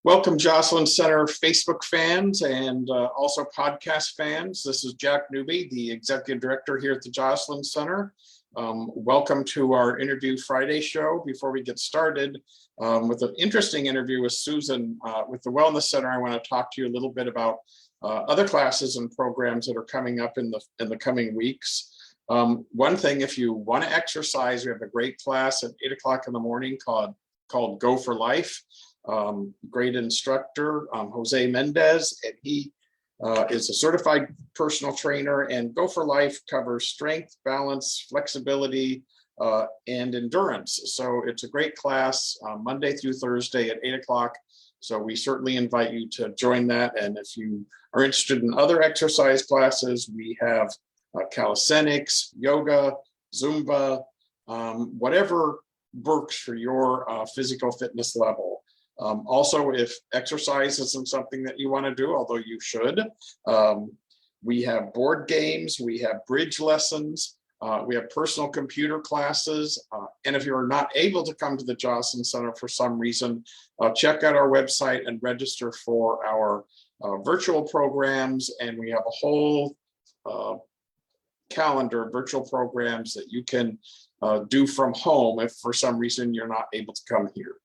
Welcome, Joslyn Center Facebook fans and also podcast fans. This is Jack Newby, the Executive Director here at the Joslyn Center. Welcome to our Interview Friday show. Before we get started with an interesting interview with Susan with the Wellness Center, I want to talk to you a little bit about other classes and programs that are coming up in the coming weeks. One thing, if you want to exercise, we have a great class at 8 o'clock in the morning called Go for Life. Great instructor, Jose Mendez, and he is a certified personal trainer, and Go for Life covers strength, balance, flexibility, and endurance. So it's a great class, Monday through Thursday at 8 o'clock. So we certainly invite you to join that. And if you are interested in other exercise classes, we have calisthenics, yoga, Zumba, whatever works for your physical fitness level. Also, if exercise isn't something that you want to do, although you should, we have board games, we have bridge lessons, we have personal computer classes. And if you're not able to come to the Joslyn Center for some reason, check out our website and register for our virtual programs. And we have a whole calendar of virtual programs that you can do from home if for some reason you're not able to come here.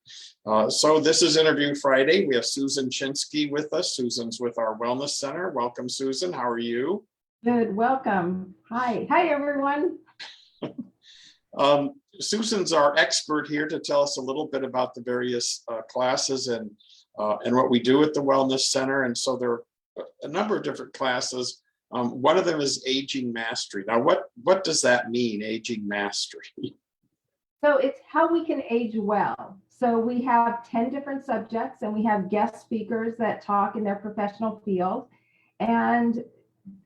So this is Interview Friday. We have Susan Chinsky with us. Susan's with our Wellness Center. Welcome, Susan. How are you? Good. Welcome. Hi. Hi, everyone. Susan's our expert here to tell us a little bit about the various classes and what we do at the Wellness Center. And so there are a number of different classes. One of them is aging mastery. Now, what does that mean, aging mastery? So it's how we can age well. So we have 10 different subjects, and we have guest speakers that talk in their professional field. And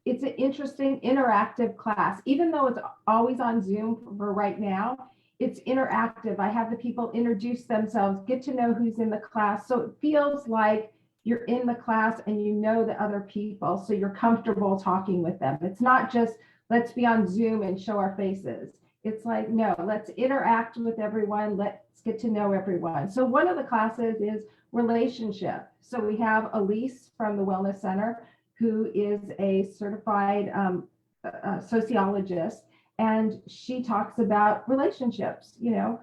it's an interesting interactive class. Even though it's always on Zoom for right now, it's interactive. I have the people introduce themselves, get to know who's in the class. So it feels like you're in the class and you know the other people, so you're comfortable talking with them. It's not just, let's be on Zoom and show our faces. It's like, no, let's interact with everyone. Let's get to know everyone. So one of the classes is relationship. So we have Elise from the Wellness Center, who is a certified sociologist, and she talks about relationships. You know,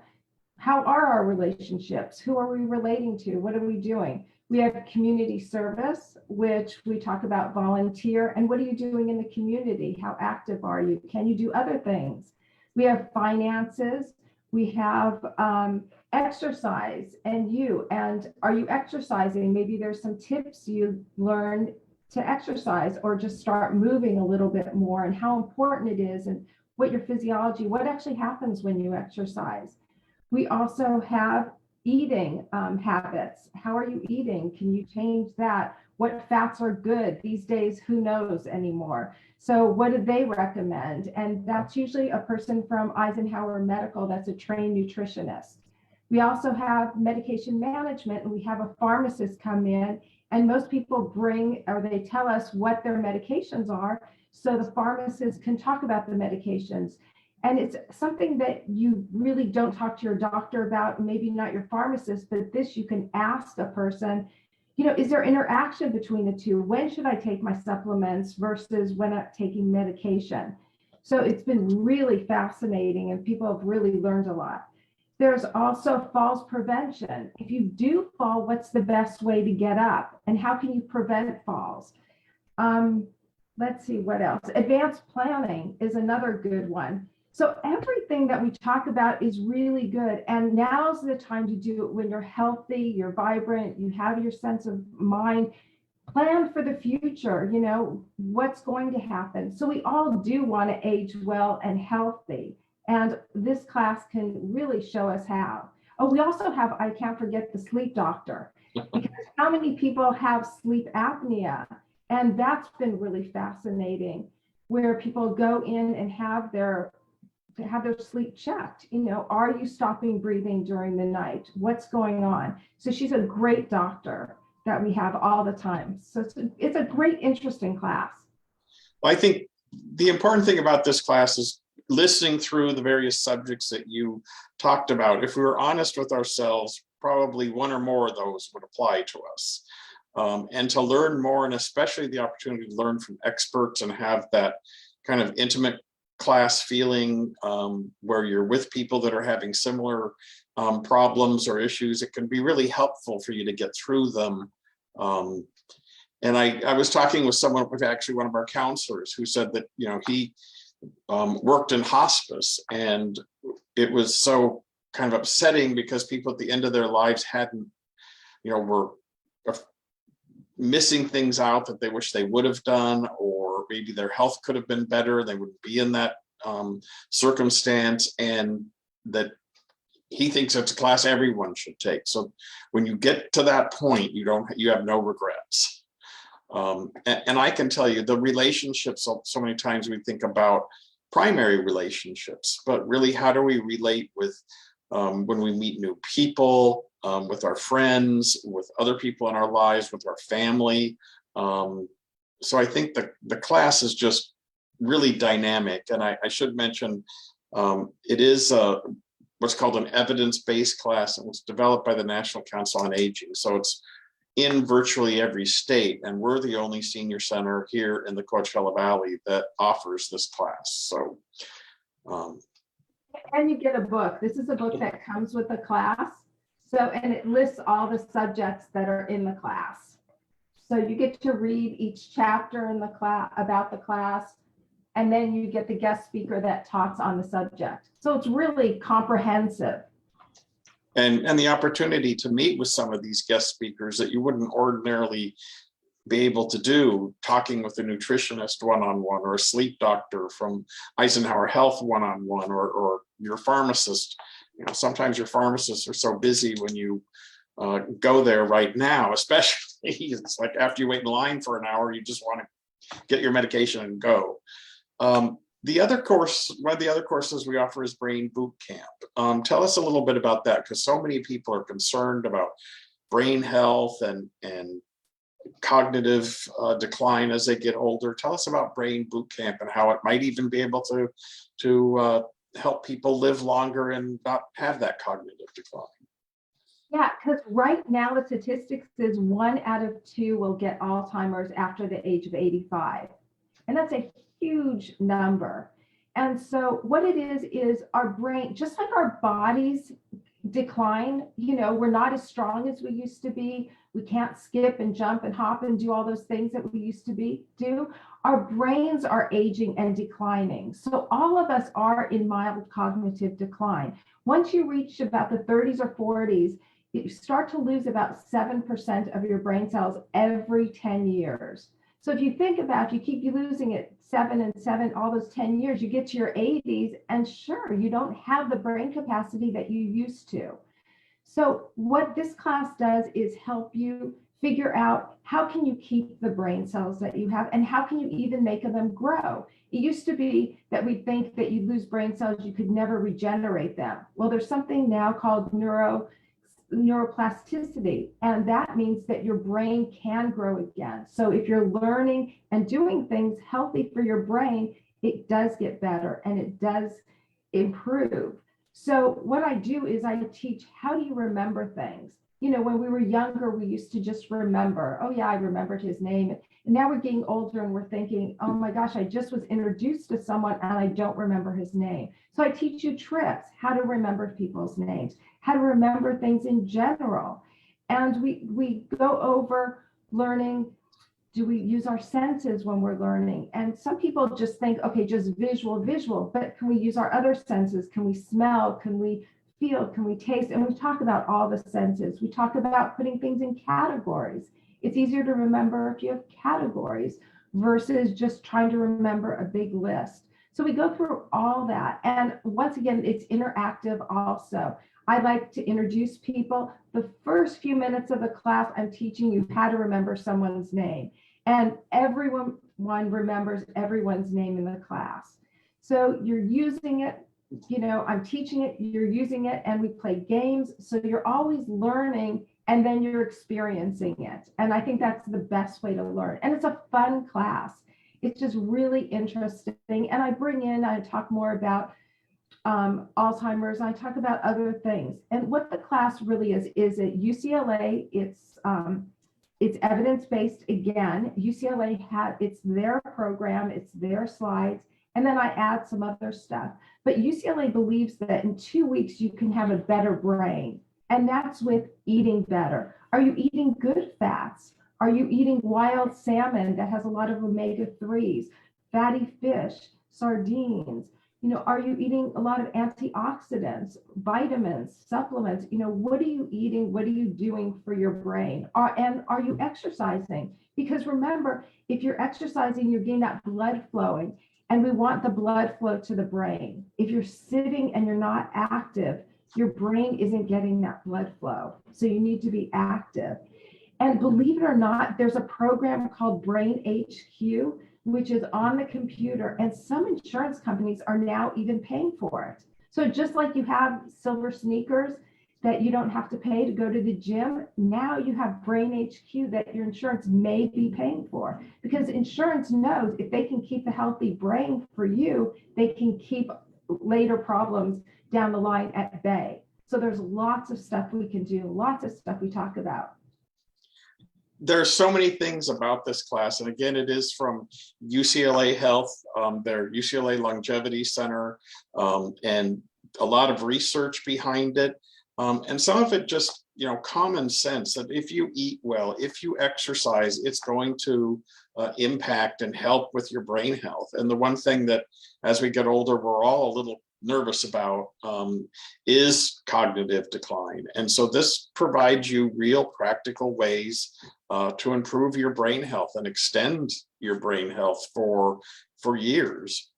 how are our relationships? Who are we relating to? What are we doing? We have community service, which we talk about volunteer and what are you doing in the community? How active are you? Can you do other things? We have finances. We have exercise and are you exercising? Maybe there's some tips you learned to exercise or just start moving a little bit more and how important it is and what your physiology, what actually happens when you exercise. We also have eating habits. How are you eating? Can you change that? What fats are good? These days, who knows anymore? So what do they recommend? And that's usually a person from Eisenhower Medical that's a trained nutritionist. We also have medication management, and we have a pharmacist come in, and most people bring, or they tell us what their medications are, so the pharmacist can talk about the medications. And it's something that you really don't talk to your doctor about, maybe not your pharmacist, but this you can ask a person, you know, is there interaction between the two? When should I take my supplements versus when I'm taking medication? So it's been really fascinating and people have really learned a lot. There's also falls prevention. If you do fall, what's the best way to get up? And how can you prevent falls? Let's see what else. Advanced planning is another good one. So everything that we talk about is really good. And now's the time to do it when you're healthy, you're vibrant, you have your sense of mind, plan for the future, you know, what's going to happen. So we all do want to age well and healthy. And this class can really show us how. Oh, we also have, I can't forget the sleep doctor, because how many people have sleep apnea? And that's been really fascinating, where people go in and have their sleep checked. You know, are you stopping breathing during the night? What's going on? So she's a great doctor that we have all the time. So it's a great, interesting class. Well, I think the important thing about this class is listening through the various subjects that you talked about. If we were honest with ourselves, probably one or more of those would apply to us. And to learn more, and especially the opportunity to learn from experts and have that kind of intimate class feeling where you're with people that are having similar problems or issues, it can be really helpful for you to get through them. And I was talking with someone, with actually one of our counselors, who said that, he worked in hospice, and it was so kind of upsetting because people at the end of their lives hadn't, were missing things out that they wish they would have done, or maybe their health could have been better. They wouldn't be in that circumstance, and that he thinks it's a class everyone should take. So when you get to that point, you have no regrets. And I can tell you the relationships, so many times we think about primary relationships, but really how do we relate with when we meet new people, with our friends, with other people in our lives, with our family. So I think the class is just really dynamic. And I should mention, it is what's called an evidence-based class. It was developed by the National Council on Aging. So it's in virtually every state, and we're the only senior center here in the Coachella Valley that offers this class. So and you get a book. This is a book that comes with the class. So, and it lists all the subjects that are in the class. So you get to read each chapter in the class about the class, and then you get the guest speaker that talks on the subject. So it's really comprehensive. And the opportunity to meet with some of these guest speakers that you wouldn't ordinarily be able to do, talking with a nutritionist one-on-one, or a sleep doctor from Eisenhower Health one-on-one, or your pharmacist. Sometimes your pharmacists are so busy when you go there right now, especially it's like after you wait in line for an hour, you just want to get your medication and go. The other course, one of the other courses we offer is Brain Boot Camp. Tell us a little bit about that, because so many people are concerned about brain health and cognitive decline as they get older. Tell us about Brain Boot Camp and how it might even be able to help people live longer and not have that cognitive decline. Yeah, because right now the statistics is 1 out of 2 will get Alzheimer's after the age of 85. And that's a huge number. And so what it is our brain, just like our bodies decline, we're not as strong as we used to be. We can't skip and jump and hop and do all those things that we used to do. Our brains are aging and declining. So all of us are in mild cognitive decline. Once you reach about the 30s or 40s, you start to lose about 7% of your brain cells every 10 years. So if you think about, if you keep losing it 7 and 7, all those 10 years, you get to your 80s, and sure, you don't have the brain capacity that you used to. So what this class does is help you figure out how can you keep the brain cells that you have, and how can you even make them grow. It used to be that we think that you lose brain cells, you could never regenerate them. Well, there's something now called neuroplasticity, and that means that your brain can grow again. So if you're learning and doing things healthy for your brain, it does get better and it does improve. So what I do is I teach, how do you remember things? When we were younger, we used to just remember, oh yeah, I remembered his name. And now we're getting older and we're thinking, oh my gosh, I just was introduced to someone and I don't remember his name. So I teach you tricks, how to remember people's names, how to remember things in general. And we go over learning, do we use our senses when we're learning? And some people just think, okay, just visual, but can we use our other senses? Can we smell? Can we feel? Can we taste? And we talk about all the senses. We talk about putting things in categories. It's easier to remember if you have categories versus just trying to remember a big list. So we go through all that. And once again, it's interactive also. I like to introduce people. The first few minutes of the class, I'm teaching you how to remember someone's name. And everyone remembers everyone's name in the class. So you're using it, I'm teaching it, you're using it, and we play games. So you're always learning, and then you're experiencing it. And I think that's the best way to learn. And it's a fun class. It's just really interesting. And I talk more about Alzheimer's, and I talk about other things. And what the class really is at UCLA, it's evidence-based again. UCLA it's their program, it's their slides, and then I add some other stuff. But UCLA believes that in 2 weeks you can have a better brain, and that's with eating better. Are you eating good fats? Are you eating wild salmon that has a lot of omega-3s, fatty fish, sardines? Are you eating a lot of antioxidants, vitamins, supplements? What are you eating? What are you doing for your brain? And are you exercising? Because remember, if you're exercising, you're getting that blood flowing, and we want the blood flow to the brain. If you're sitting and you're not active, your brain isn't getting that blood flow. So you need to be active. And believe it or not, there's a program called Brain HQ, which is on the computer, and some insurance companies are now even paying for it. So just like you have silver sneakers that you don't have to pay to go to the gym, now you have Brain HQ that your insurance may be paying for, because insurance knows if they can keep a healthy brain for you, they can keep later problems down the line at bay. So there's lots of stuff we can do, lots of stuff we talk about. There's so many things about this class. And again, it is from UCLA Health, their UCLA Longevity Center, and a lot of research behind it. And some of it just, common sense that if you eat well, if you exercise, it's going to impact and help with your brain health. And the one thing that as we get older, we're all a little nervous about is cognitive decline. And so this provides you real practical ways to improve your brain health and extend your brain health for years.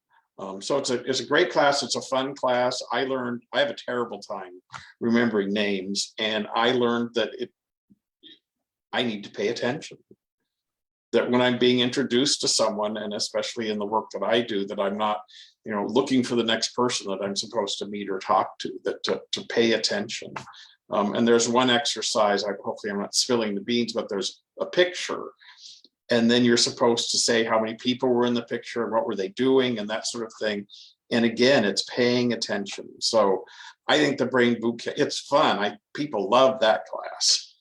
So it's a great class. It's a fun class. I have a terrible time remembering names, and I learned that I need to pay attention. That when I'm being introduced to someone, and especially in the work that I do, that I'm not, looking for the next person that I'm supposed to meet or talk to, that to pay attention. And there's one exercise, hopefully I'm not spilling the beans, but there's a picture. And then you're supposed to say how many people were in the picture and what were they doing and that sort of thing. And again, it's paying attention. So I think the Brain Bootcamp, it's fun. People love that class.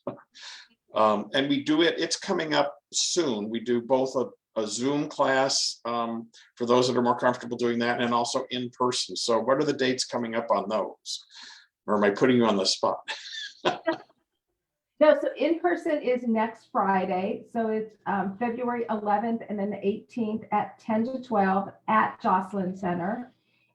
And we do it's coming up soon. We do both a Zoom class for those that are more comfortable doing that, and also in person. So what are the dates coming up on those? Or am I putting you on the spot? No, so in person is next Friday. So it's February 11th and then the 18th at 10 to 12 at Joslyn Center.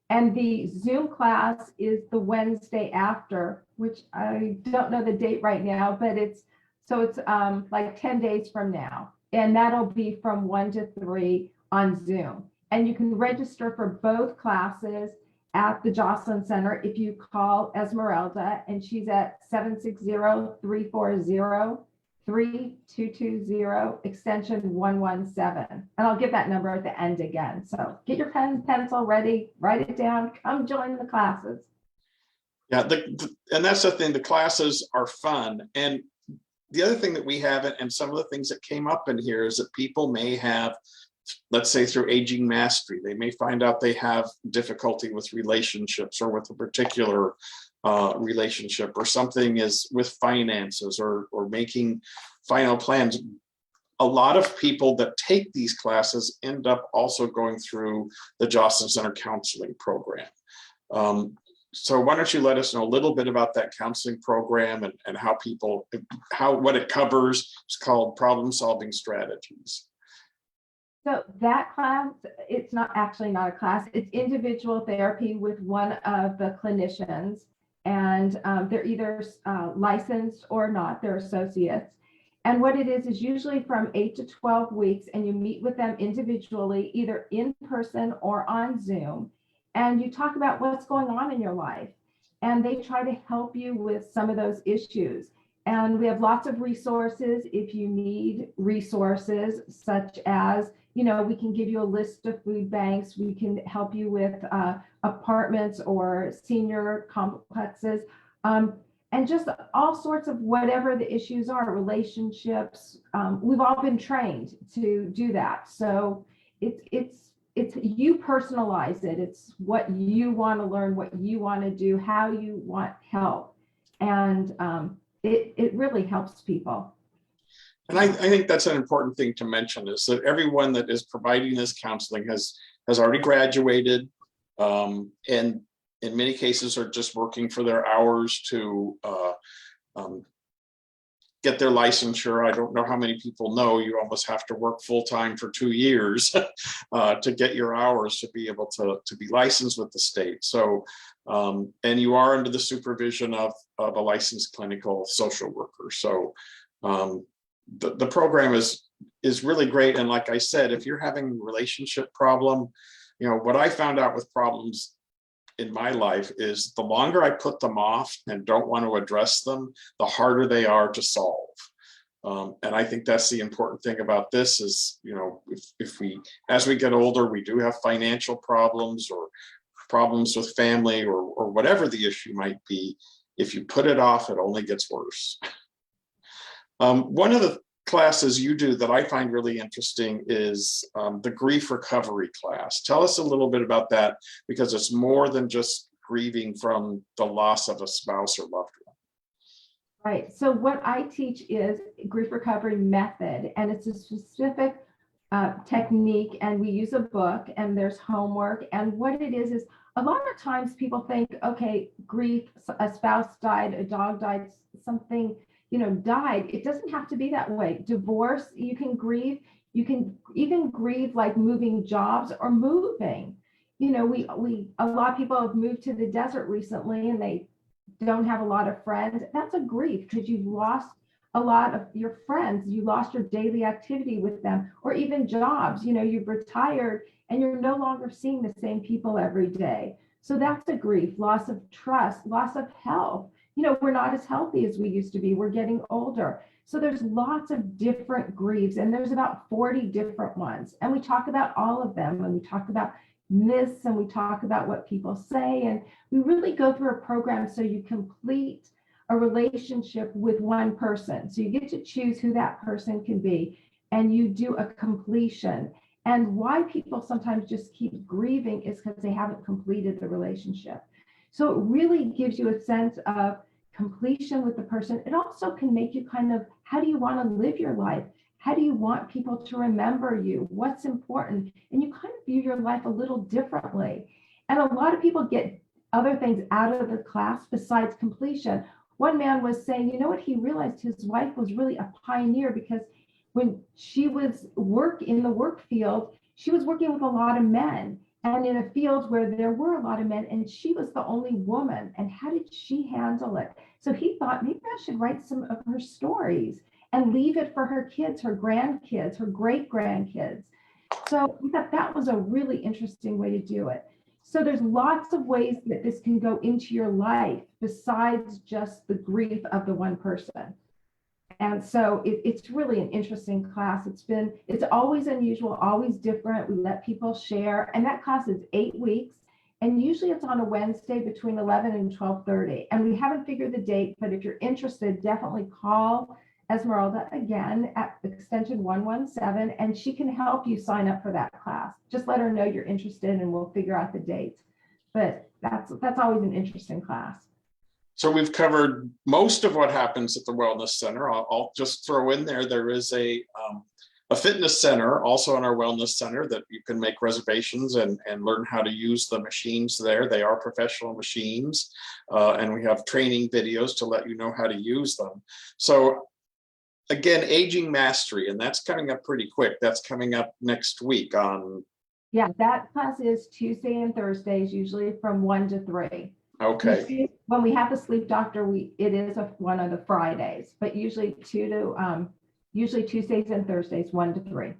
And the Zoom class is the Wednesday after, which I don't know the date right now, but it's like 10 days from now. And that'll be from 1 to 3 on Zoom. And you can register for both classes at the Joslyn Center if you call Esmeralda, and she's at 760-340-3220, extension 117. And I'll give that number at the end again. So get your pen and pencil ready, write it down, come join the classes. Yeah, and that's the thing, the classes are fun. And the other thing that we have, and some of the things that came up in here, is that people may have, let's say through aging mastery, they may find out they have difficulty with relationships or with a particular relationship, or something is with finances or making final plans. A lot of people that take these classes end up also going through the Joslyn Center counseling program. So why don't you let us know a little bit about that counseling program and what it covers. It's called Problem Solving Strategies. So that class, it's not a class, it's individual therapy with one of the clinicians, and they're either licensed or not, they're associates. And what it is usually from 8 to 12 weeks, and you meet with them individually, either in person or on Zoom, and you talk about what's going on in your life. And they try to help you with some of those issues. And we have lots of resources if you need resources, such as, we can give you a list of food banks. We can help you with apartments or senior complexes, and just all sorts of whatever the issues are, relationships. We've all been trained to do that. So it's it's you personalize it. It's what you want to learn, what you want to do, how you want help. And it really helps people. And I think that's an important thing to mention, is that everyone that is providing this counseling has already graduated, and in many cases are just working for their hours to get their licensure. I don't know how many people know you almost have to work full-time for 2 years to get your hours to be able to be licensed with the state. So, and you are under the supervision of a licensed clinical social worker. So the program is really great. And like I said, if you're having a relationship problem, what I found out with problems in my life is the longer I put them off and don't want to address them, the harder they are to solve. And I think that's the important thing about this is, if we, as we get older, we do have financial problems or problems with family or whatever the issue might be, if you put it off, it only gets worse. One of the classes you do that I find really interesting is the grief recovery class. Tell us a little bit about that, because it's more than just grieving from the loss of a spouse or loved one. Right. So what I teach is grief recovery method, and it's a specific technique, and we use a book and there's homework. And what it is a lot of times people think, okay, grief, a spouse died, a dog died, something died. It doesn't have to be that way. Divorce, you can grieve. You can even grieve like moving jobs or moving. A lot of people have moved to the desert recently and they don't have a lot of friends. That's a grief because you've lost a lot of your friends. You lost your daily activity with them, or even jobs. You've retired and you're no longer seeing the same people every day. So that's a grief, loss of trust, loss of health. We're not as healthy as we used to be. We're getting older. So there's lots of different griefs, and there's about 40 different ones. And we talk about all of them, and we talk about myths, and we talk about what people say. And we really go through a program so you complete a relationship with one person. So you get to choose who that person can be, and you do a completion. And why people sometimes just keep grieving is because they haven't completed the relationship. So it really gives you a sense of completion with the person. It also can make you kind of, how do you want to live your life? How do you want people to remember you? What's important? And you kind of view your life a little differently. And a lot of people get other things out of the class besides completion. One man was saying, what, he realized his wife was really a pioneer, because when she was in the work field, she was working with a lot of men. And in a field where there were a lot of men, and she was the only woman. And how did she handle it? So he thought, maybe I should write some of her stories and leave it for her kids, her grandkids, her great grandkids. So we thought that was a really interesting way to do it. So there's lots of ways that this can go into your life besides just the grief of the one person. And so it's really an interesting class. It's always unusual, always different. We let people share. And that class is 8 weeks. And usually it's on a Wednesday between 11 and 12:30. And we haven't figured the date, but if you're interested, definitely call Esmeralda again at extension 117, and she can help you sign up for that class. Just let her know you're interested and we'll figure out the dates. But that's always an interesting class. So we've covered most of what happens at the Wellness Center. I'll just throw in there is a fitness center also in our Wellness Center that you can make reservations and learn how to use the machines there. They are professional machines, and we have training videos to let you know how to use them. So again, Aging Mastery, and that's coming up pretty quick. That's coming up next week on... Yeah, that class is Tuesday and Thursdays, usually from 1 to 3. Okay. When we have the sleep doctor, it is one of the Fridays, but usually usually Tuesdays and Thursdays, 1 to 3.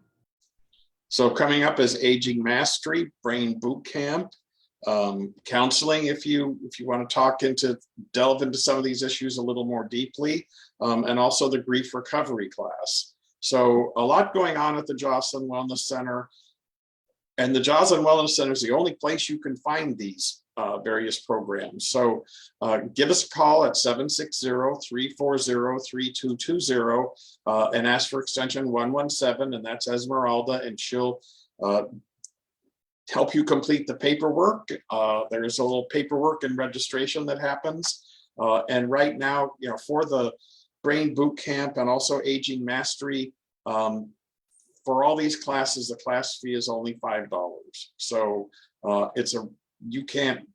So coming up is Aging Mastery, Brain Boot Camp, counseling if you want to delve into some of these issues a little more deeply, and also the grief recovery class. So a lot going on at the Joslyn Wellness Center. And the Joslyn Wellness Center is the only place you can find these various programs. So give us a call at 760-340-3220 and ask for extension 117, and that's Esmeralda, and she'll help you complete the paperwork. There's a little paperwork and registration that happens. And right now, for the brain boot camp and also aging mastery, for all these classes, the class fee is only $5. So you can't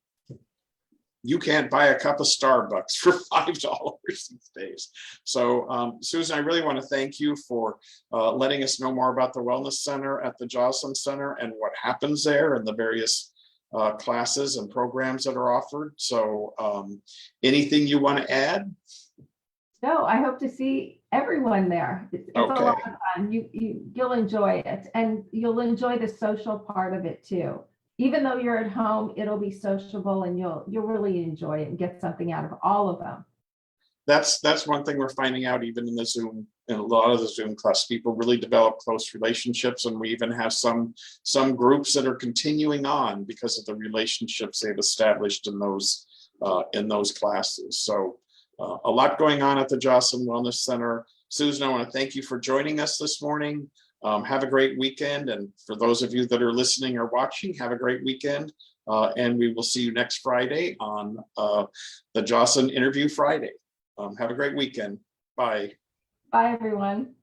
buy a cup of Starbucks for $5 these days. So Susan, I really want to thank you for letting us know more about the Wellness Center at the Joslyn Center and what happens there and the various classes and programs that are offered. So anything you want to add? No, I hope to see everyone there. It's a lot of fun. You'll enjoy it, and you'll enjoy the social part of it too. Even though you're at home, it'll be sociable, and you'll really enjoy it and get something out of all of them. That's one thing we're finding out, even in the Zoom, in a lot of the Zoom class, people really develop close relationships, and we even have some groups that are continuing on because of the relationships they've established in those classes. So a lot going on at the Joslyn Wellness Center. Susan, I want to thank you for joining us this morning. Have a great weekend. And for those of you that are listening or watching, have a great weekend. And we will see you next Friday on the Joslyn Interview Friday. Have a great weekend. Bye. Bye, everyone.